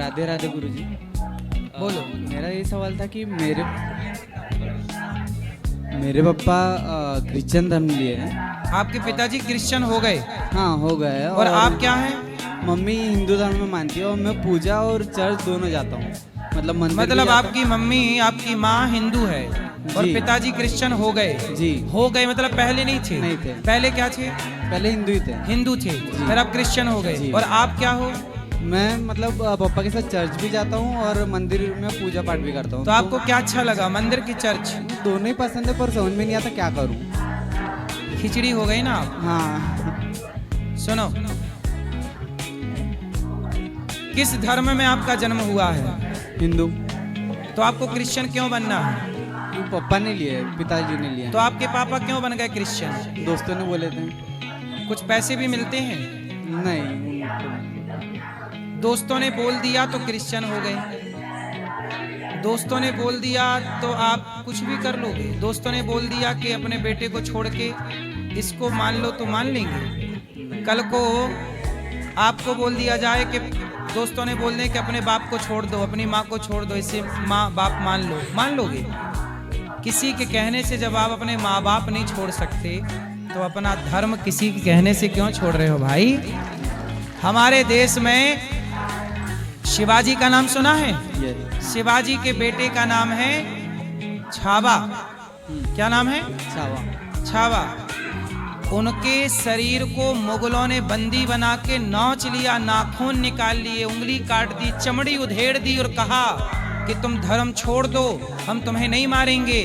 राधे राधे गुरुजी। बोलो। मेरा ये सवाल था कि मेरे पापा क्रिश्चियन धर्म लिए हैं। आपके पिताजी क्रिश्चियन हो गए हाँ, हो गए हैं। और आप क्या हैं? मम्मी हिंदू धर्म में मानती है और मैं पूजा और चर्च दोनों जाता हूँ। मतलब मंदिर भी मतलब जाता आपकी मम्मी आपकी माँ हिंदू है और जी। पिताजी क्रिश्चियन हो गए। जी। हो गए मतलब पहले नहीं थे? नहीं थे। पहले क्या थे? हूँ। पहले हिंदू ही थे। हिंदू थे, फिर आप क्रिश्चियन हो गए। जी। और आप क्या हो? मैं मतलब पापा के साथ चर्च भी जाता हूँ और मंदिर में पूजा पाठ भी करता हूँ। तो आपको क्या अच्छा लगा, मंदिर की चर्च? दोनों ही पसंद है, पर समझ में नहीं आता क्या करूँ। खिचड़ी हो गई ना आप। हाँ। सुनो, किस धर्म में आपका जन्म हुआ है? हिंदू। तो आपको क्रिश्चियन क्यों बनना है? वो पापा ने लिए, पिताजी ने लिए। तो आपके पापा क्यों बन गए क्रिश्चियन? दोस्तों ने बोले थे। कुछ पैसे भी मिलते हैं? नहीं। दोस्तों ने बोल दिया तो क्रिश्चियन हो गए। दोस्तों ने बोल दिया तो आप कुछ भी कर लोगे। दोस्तों ने बोल दिया कि अपने बेटे को छोड़ के इसको मान लो तो मान लेंगे। कल को आपको बोल दिया जाए कि दोस्तों ने बोल दें कि अपने बाप को छोड़ दो, अपनी माँ को छोड़ दो, इसे माँ बाप मान लोगे? किसी के कहने से जब आप अपने माँ बाप नहीं छोड़ सकते तो अपना धर्म किसी के कहने से क्यों छोड़ रहे हो भाई? हमारे देश में शिवाजी का नाम सुना है? शिवाजी के बेटे का नाम है छावा। क्या नाम है? छावा। उनके शरीर को मुगलों ने बंदी बना के नोच लिया, नाखून निकाल लिए, उंगली काट दी, चमड़ी उधेड़ दी और कहा कि तुम धर्म छोड़ दो, हम तुम्हें नहीं मारेंगे।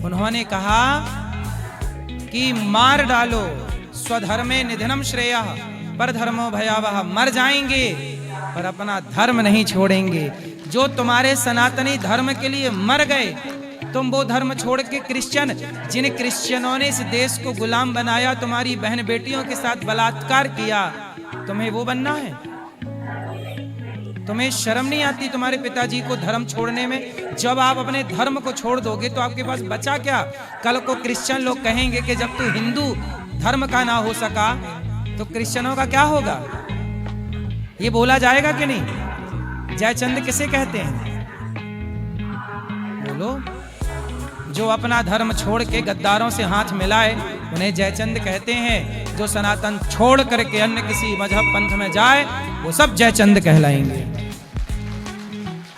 उन्होंने कहा कि मार डालो, स्वधर्मे निधनम श्रेयः परधर्मो भयावह, मर जाएंगे पर अपना धर्म नहीं छोड़ेंगे। जो तुम्हारे सनातनी धर्म के लिए मर गए, तुम वो धर्म छोड़ के क्रिश्चियन, जिन क्रिश्चियनों ने इस देश को गुलाम बनाया, तुम्हारी बहन बेटियों के साथ बलात्कार किया, तुम्हें वो बनना है? तुम्हें शर्म नहीं आती तुम्हारे पिताजी को धर्म छोड़ने में? जब आप अपने धर्म को छोड़ दोगे तो आपके पास बचा क्या? कल को क्रिश्चियन लोग कहेंगे कि जब तू हिंदू धर्म का ना हो सका तो क्रिश्चियनों का क्या होगा? ये बोला जाएगा कि नहीं? जयचंद किसे कहते हैं? बोलो। जो अपना धर्म छोड़ के गद्दारों से हाथ मिलाए उन्हें जयचंद कहते हैं। जो सनातन छोड़ करके अन्य किसी मजहब पंथ में जाए वो सब जयचंद कहलाएंगे,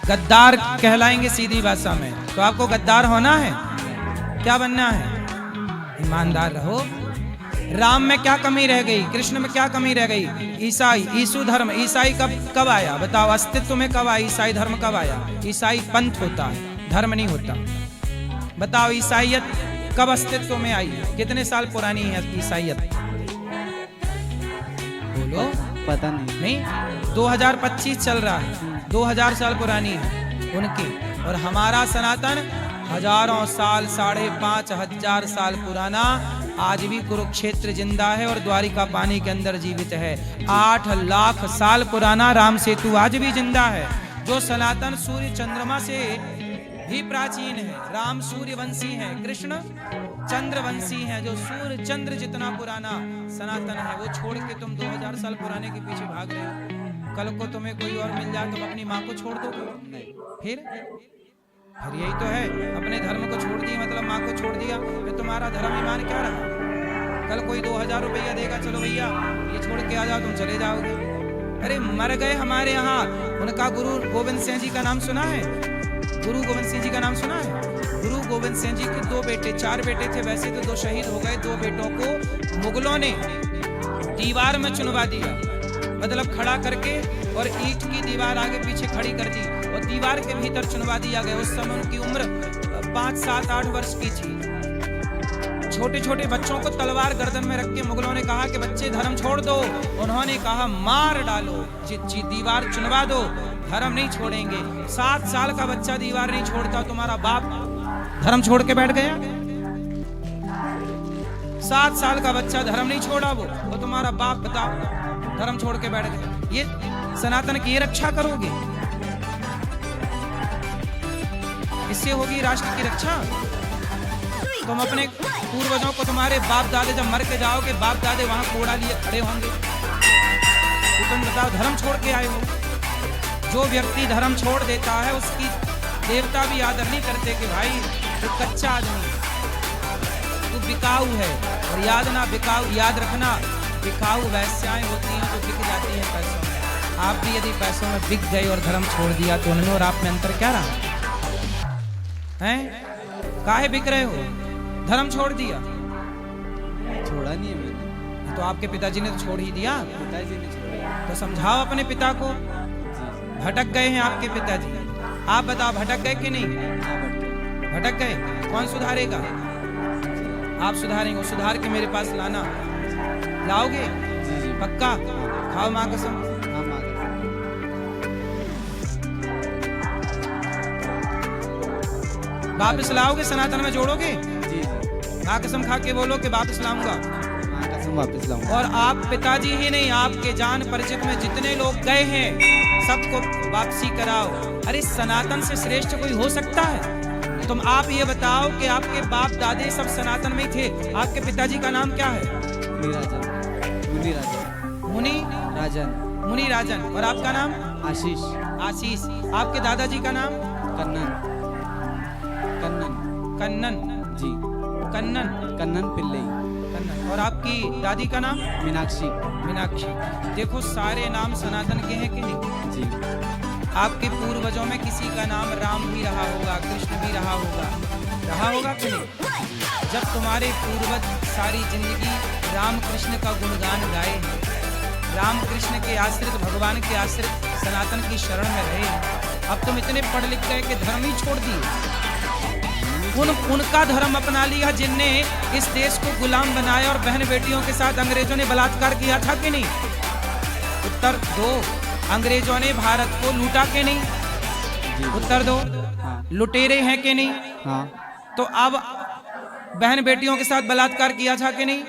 गद्दार कहलाएंगे सीधी भाषा में। तो आपको गद्दार होना है? क्या बनना है? ईमानदार रहो। राम में क्या कमी रह गई? कृष्ण में क्या कमी रह गई? ईसाई, ईसु धर्म, ईसाई कब आया? बताओ, अस्तित्व में कब आया? ईसाई धर्म कब आया? ईसाई पंथ होता है, धर्म नहीं होता। बताओ, ईसाइयत कब अस्तित्व में आई? कितने साल पुरानी है ईसाइयत? बोलो। पता नहीं। 2025 चल रहा है, 2000 साल पुरानी है उनकी। और हमारा सनातन हजारों साल, 5,500 साल पुराना, आज भी कुरुक्षेत्र जिंदा है और द्वारिका पानी के अंदर जीवित है। 8 लाख साल पुराना राम सेतु आज भी जिंदा है। जो सनातन सूर्य चंद्रमा से भी प्राचीन है। राम सूर्यवंशी है, कृष्ण चंद्रवंशी है। जो सूर्य चंद्र जितना पुराना सनातन है, वो छोड़ के तुम 2000 साल पुराने के पीछे भाग रहे हो। कल को तुम्हें कोई और मिल जाए, तुम अपनी माँ को छोड़ दोगे? फिर यही तो है, अपने धर्म को छोड़ दिया मतलब माँ को छोड़ दिया। तो तुम्हारा धर्म ईमान क्या रहा? कल कोई 2000 रुपया देगा, चलो भैया ये छोड़ के आ जाओ, तुम चले जाओगे। अरे मर गए हमारे यहाँ। उनका गुरु गोविंद सिंह जी का नाम सुना है? गुरु गोविंद सिंह जी का नाम सुना है? गुरु गोविंद सिंह जी के 2 बेटे, 4 बेटे थे वैसे तो, 2 शहीद हो गए। 2 बेटों को मुगलों ने दीवार में चुनवा दिया, मतलब खड़ा करके, और ईंट की दीवार आगे पीछे खड़ी कर दी और दीवार के भीतर चुनवा दिया गया। उस समय उनकी उम्र 5, 7, 8 वर्ष की थी। छोटे छोटे बच्चों को तलवार गर्दन में रख के मुगलों ने कहा कि बच्चे धर्म छोड़ दो। उन्होंने कहा मार डालो, दीवार चुनवा दो, धर्म नहीं छोड़ेंगे। 7 साल का बच्चा दीवार नहीं छोड़ता, तुम्हारा बाप धर्म छोड़ के बैठ गया? 7 साल का बच्चा धर्म नहीं छोड़ा, वो तुम्हारा बाप बताओ धर्म छोड़ के बैठ गया। ये सनातन की रक्षा करोगे? इससे होगी राष्ट्र की रक्षा? तुम अपने पूर्वजों को, तुम्हारे बाप दादे जब मर के जाओगे, बाप दादे वहां कोड़ा लिए खड़े होंगे। तो तुम बताओ धर्म छोड़ के आए हो। जो व्यक्ति धर्म छोड़ देता है उसकी देवता भी आदर नहीं करते कि भाई तो कच्चा आदमी तू बिकाऊ है। और याद रखना बिकाऊ वैश्याएं होती हैं जो बिक जाती हैं पैसों में। आप भी यदि पैसों में बिक गए और धर्म छोड़ दिया तो उनमें और आप में अंतर क्या रहा हैं? काहे बिक रहे हो? धर्म छोड़ दिया। छोड़ा नहीं है मैंने। तो आपके पिताजी ने तो छोड़ ही दिया। पिताजी ने छोड़ा। तो समझाओ अपने पिता को। भटक गए हैं आपके पिताजी, आप बताओ भटक गए कि नहीं? भटक गए। कौन सुधारेगा? आप सुधारेंगे। सुधार के मेरे पास लाना। लाओगे? जी जी पक्का? खाओ माँ कसम। हाँ माँ वापस लाओगे? सनातन में जोड़ोगे? जी जी माँ कसम खा के बोलो कि वापस लाऊंगा। माँ कसम वापस लाऊंगा। और आप पिताजी ही नहीं, आपके जान परिचित में जितने लोग गए हैं सबको वापसी कराओ। अरे सनातन से श्रेष्ठ कोई हो सकता है? तुम आप ये बताओ कि आपके बाप दादे सब सनातन में ही थे। आपके पिताजी का नाम क्या है? मुनि राजन। और आपका नाम? आशीष। आपके दादाजी का नाम? कन्नन जी कन्नन पिल्लई। और आपकी दादी का नाम? मीनाक्षी। देखो सारे नाम सनातन के हैं कि नहीं? जी आपके पूर्वजों में किसी का नाम राम भी रहा होगा, कृष्ण भी रहा होगा कि नहीं? जब तुम्हारे पूर्वज सारी जिंदगी राम कृष्ण का गुणगान गाए हैं, राम कृष्ण के आश्रित, भगवान के आश्रित सनातन की शरण में रहे, अब तुम इतने पढ़ लिख गए कि धर्म ही छोड़ दिए। उनका धर्म अपना लिया जिनने इस देश को गुलाम बनाया और बहन बेटियों के साथ अंग्रेजों ने बलात्कार किया था कि नहीं? उत्तर दो। अंग्रेजों ने भारत को लूटा कि नहीं? उत्तर दो। हाँ। लुटेरे हैं कि नहीं? हाँ तो अब बहन बेटियों के साथ बलात्कार किया था कि नहीं?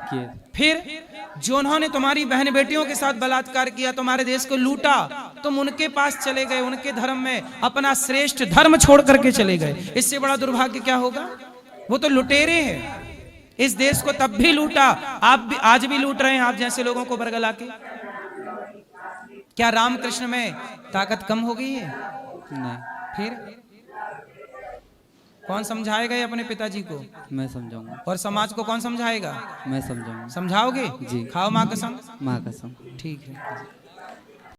किए। फिर जो उन्होंने तुम्हारी बहन बेटियों के साथ बलात्कार किया, तुम्हारे देश को लूटा, तुम उनके पास चले गए, उनके धर्म में अपना श्रेष्ठ धर्म छोड़ करके चले गए। इससे बड़ा दुर्भाग्य क्या होगा? वो तो लुटेरे हैं। इस देश को तब भी लूटा, आप भी आज भी लूट रहे हैं आप जैसे लोगों को बरगला के। क्या रामकृष्ण में ताकत कम हो गई है? नहीं। फिर कौन समझाएगा ये अपने पिताजी को? मैं समझाऊंगा। और समाज को कौन समझाएगा? मैं समझाऊंगा। समझाओगे? जी। खाओ माँ कसम। माँ कसम। ठीक है।